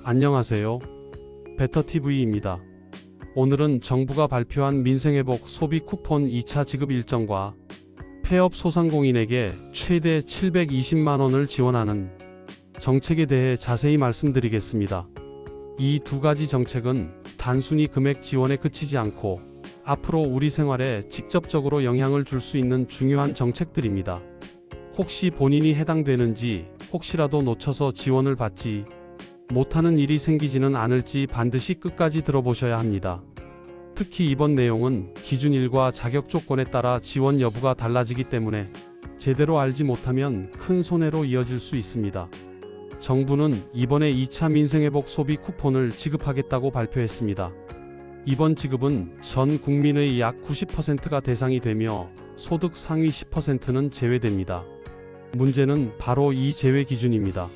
안녕하세요. 베터TV입니다. 오늘은 정부가 발표한 민생회복 소비 쿠폰 2차 지급 일정과 폐업 소상공인에게 최대 720만원을 지원하는 정책에 대해 자세히 말씀드리겠습니다. 이 두 가지 정책은 단순히 금액 지원에 그치지 않고 앞으로 우리 생활에 직접적으로 영향을 줄 수 있는 중요한 정책들입니다. 혹시 본인이 해당되는지, 혹시라도 놓쳐서 지원을 받지 못하는 일이 생기지는 않을지 반드시 끝까지 들어보셔야 합니다. 특히 이번 내용은 기준 1과 자격 조건에 따라 지원 여부가 달라지기 때문에 제대로 알지 못하면 큰 손해로 이어질 수 있습니다. 정부는 이번에 2차 민생회복 소비 쿠폰을 지급하겠다고 발표했습니다. 이번 지급은 전 국민의 약 90%가 대상이 되며 소득 상위 10%는 제외됩니다. 문제는 바로 이 제외 기준입니다.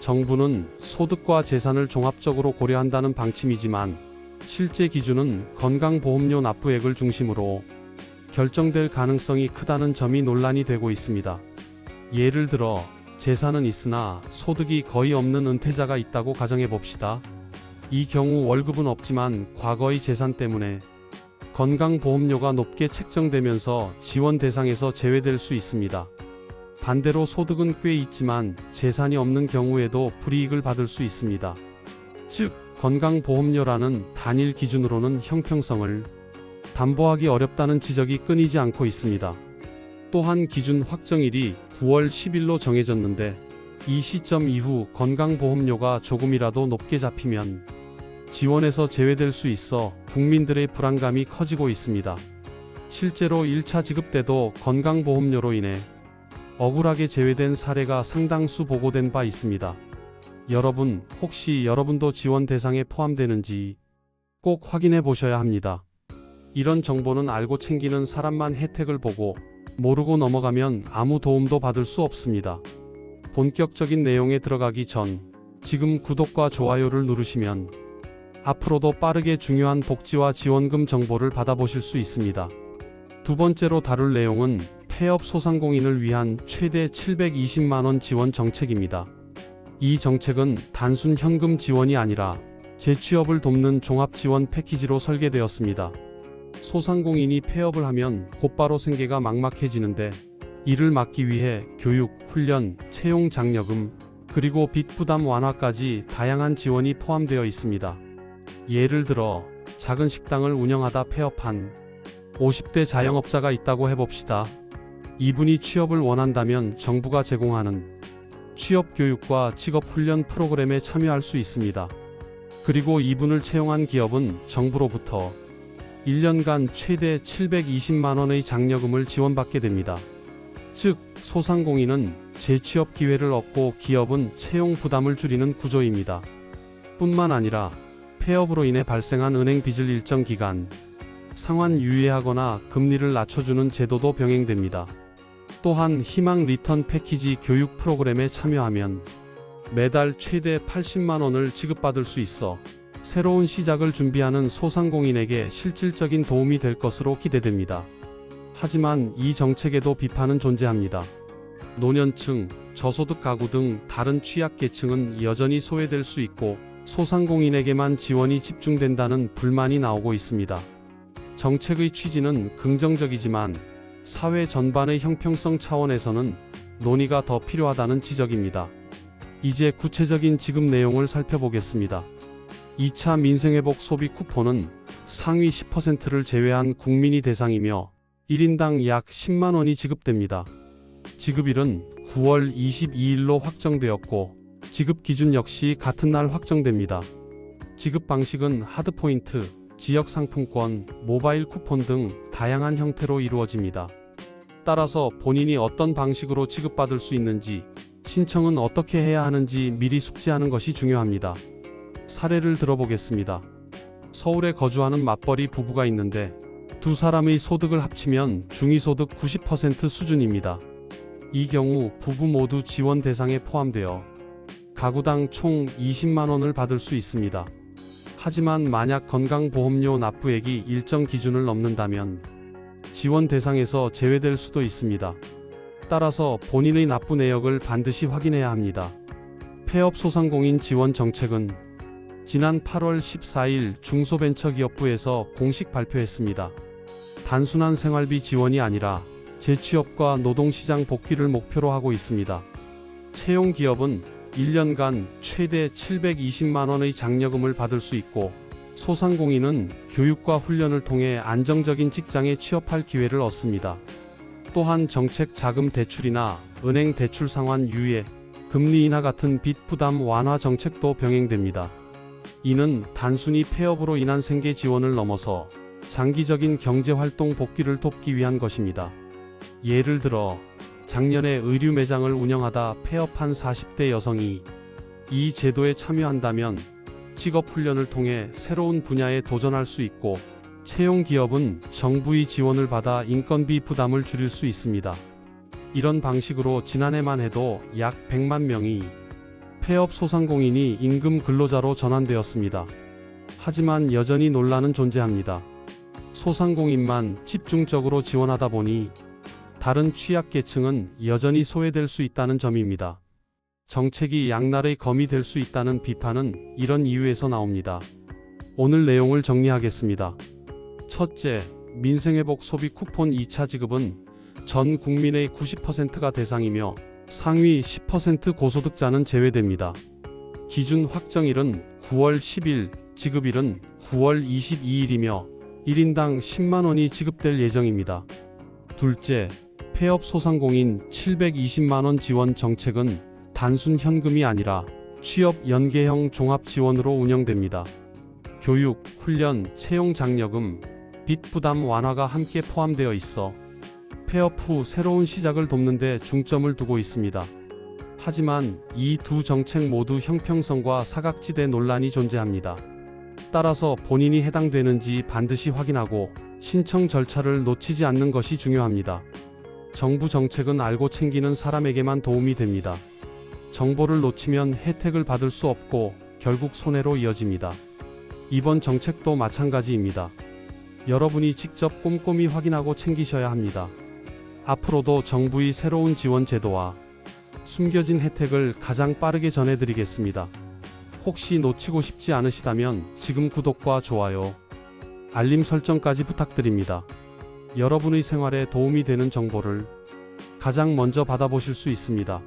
정부는 소득과 재산을 종합적으로 고려한다는 방침이지만 실제 기준은 건강보험료 납부액을 중심으로 결정될 가능성이 크다는 점이 논란이 되고 있습니다. 예를 들어 재산은 있으나 소득이 거의 없는 은퇴자가 있다고 가정해 봅시다. 이 경우 월급은 없지만 과거의 재산 때문에 건강보험료가 높게 책정되면서 지원 대상에서 제외될 수 있습니다. 반대로 소득은 꽤 있지만 재산이 없는 경우에도 불이익을 받을 수 있습니다. 즉, 건강보험료라는 단일 기준으로는 형평성을 담보하기 어렵다는 지적이 끊이지 않고 있습니다. 또한 기준 확정일이 9월 10일로 정해졌는데 이 시점 이후 건강보험료가 조금이라도 높게 잡히면 지원에서 제외될 수 있어 국민들의 불안감이 커지고 있습니다. 실제로 1차 지급 때도 건강보험료로 인해 억울하게 제외된 사례가 상당수 보고된 바 있습니다. 여러분, 혹시 여러분도 지원 대상에 포함되는지 꼭 확인해 보셔야 합니다. 이런 정보는 알고 챙기는 사람만 혜택을 보고 모르고 넘어가면 아무 도움도 받을 수 없습니다. 본격적인 내용에 들어가기 전 지금 구독과 좋아요를 누르시면 앞으로도 빠르게 중요한 복지와 지원금 정보를 받아보실 수 있습니다. 두 번째로 다룰 내용은 폐업 소상공인을 위한 최대 720만원 지원 정책입니다. 이 정책은 단순 현금 지원이 아니라 재취업을 돕는 종합지원 패키지로 설계되었습니다. 소상공인이 폐업을 하면 곧바로 생계가 막막해지는데 이를 막기 위해 교육, 훈련, 채용 장려금, 그리고 빚 부담 완화까지 다양한 지원이 포함되어 있습니다. 예를 들어 작은 식당을 운영하다 폐업한 50대 자영업자가 있다고 해봅시다. 이분이 취업을 원한다면 정부가 제공하는 취업교육과 직업훈련 프로그램에 참여할 수 있습니다. 그리고 이분을 채용한 기업은 정부로부터 1년간 최대 720만원의 장려금을 지원받게 됩니다. 즉, 소상공인은 재취업 기회를 얻고 기업은 채용 부담을 줄이는 구조입니다. 뿐만 아니라 폐업으로 인해 발생한 은행 빚을 일정 기간 상환 유예하거나 금리를 낮춰주는 제도도 병행됩니다. 또한 희망 리턴 패키지 교육 프로그램에 참여하면 매달 최대 80만원을 지급받을 수 있어 새로운 시작을 준비하는 소상공인에게 실질적인 도움이 될 것으로 기대됩니다. 하지만 이 정책에도 비판은 존재합니다. 노년층, 저소득 가구 등 다른 취약계층은 여전히 소외될 수 있고 소상공인에게만 지원이 집중된다는 불만이 나오고 있습니다. 정책의 취지는 긍정적이지만 사회 전반의 형평성 차원에서는 논의가 더 필요하다는 지적입니다. 이제 구체적인 지급 내용을 살펴보겠습니다. 2차 민생회복 소비 쿠폰은 상위 10%를 제외한 국민이 대상이며 1인당 약 10만원이 지급됩니다. 지급일은 9월 22일로 확정되었고 지급 기준 역시 같은 날 확정됩니다. 지급 방식은 하드포인트, 지역상품권, 모바일 쿠폰 등 다양한 형태로 이루어집니다. 따라서 본인이 어떤 방식으로 지급받을 수 있는지, 신청은 어떻게 해야 하는지 미리 숙지하는 것이 중요합니다. 사례를 들어보겠습니다. 서울에 거주하는 맞벌이 부부가 있는데 두 사람의 소득을 합치면 중위소득 90% 수준입니다. 이 경우 부부 모두 지원 대상에 포함되어 가구당 총 20만원을 받을 수 있습니다. 하지만 만약 건강보험료 납부액이 일정 기준을 넘는다면 지원 대상에서 제외될 수도 있습니다. 따라서 본인의 납부 내역을 반드시 확인해야 합니다. 폐업 소상공인 지원 정책은 지난 8월 14일 중소벤처기업부에서 공식 발표했습니다. 단순한 생활비 지원이 아니라 재취업과 노동시장 복귀를 목표로 하고 있습니다. 채용 기업은 1년간 최대 720만 원의 장려금을 받을 수 있고, 소상공인은 교육과 훈련을 통해 안정적인 직장에 취업할 기회를 얻습니다. 또한 정책 자금 대출이나 은행 대출 상환 유예, 금리 인하 같은 빚 부담 완화 정책도 병행됩니다. 이는 단순히 폐업으로 인한 생계 지원을 넘어서 장기적인 경제활동 복귀를 돕기 위한 것입니다. 예를 들어 작년에 의류 매장을 운영하다 폐업한 40대 여성이 이 제도에 참여한다면 직업훈련을 통해 새로운 분야에 도전할 수 있고, 채용 기업은 정부의 지원을 받아 인건비 부담을 줄일 수 있습니다. 이런 방식으로 지난해만 해도 약 100만 명이 폐업 소상공인이 임금 근로자로 전환되었습니다. 하지만 여전히 논란은 존재합니다. 소상공인만 집중적으로 지원하다 보니 다른 취약계층은 여전히 소외될 수 있다는 점입니다. 정책이 양날의 검이 될 수 있다는 비판은 이런 이유에서 나옵니다. 오늘 내용을 정리하겠습니다. 첫째, 민생회복 소비 쿠폰 2차 지급은 전 국민의 90%가 대상이며 상위 10% 고소득자는 제외됩니다. 기준 확정일은 9월 10일, 지급일은 9월 22일이며 1인당 10만 원이 지급될 예정입니다. 둘째, 폐업 소상공인 720만 원 지원 정책은 단순 현금이 아니라 취업 연계형 종합 지원으로 운영됩니다. 교육, 훈련, 채용 장려금, 빚 부담 완화가 함께 포함되어 있어 폐업 후 새로운 시작을 돕는 데 중점을 두고 있습니다. 하지만 이 두 정책 모두 형평성과 사각지대 논란이 존재합니다. 따라서 본인이 해당되는지 반드시 확인하고 신청 절차를 놓치지 않는 것이 중요합니다. 정부 정책은 알고 챙기는 사람에게만 도움이 됩니다. 정보를 놓치면 혜택을 받을 수 없고 결국 손해로 이어집니다. 이번 정책도 마찬가지입니다. 여러분이 직접 꼼꼼히 확인하고 챙기셔야 합니다. 앞으로도 정부의 새로운 지원 제도와 숨겨진 혜택을 가장 빠르게 전해드리겠습니다. 혹시 놓치고 싶지 않으시다면 지금 구독과 좋아요, 알림 설정까지 부탁드립니다. 여러분의 생활에 도움이 되는 정보를 가장 먼저 받아보실 수 있습니다.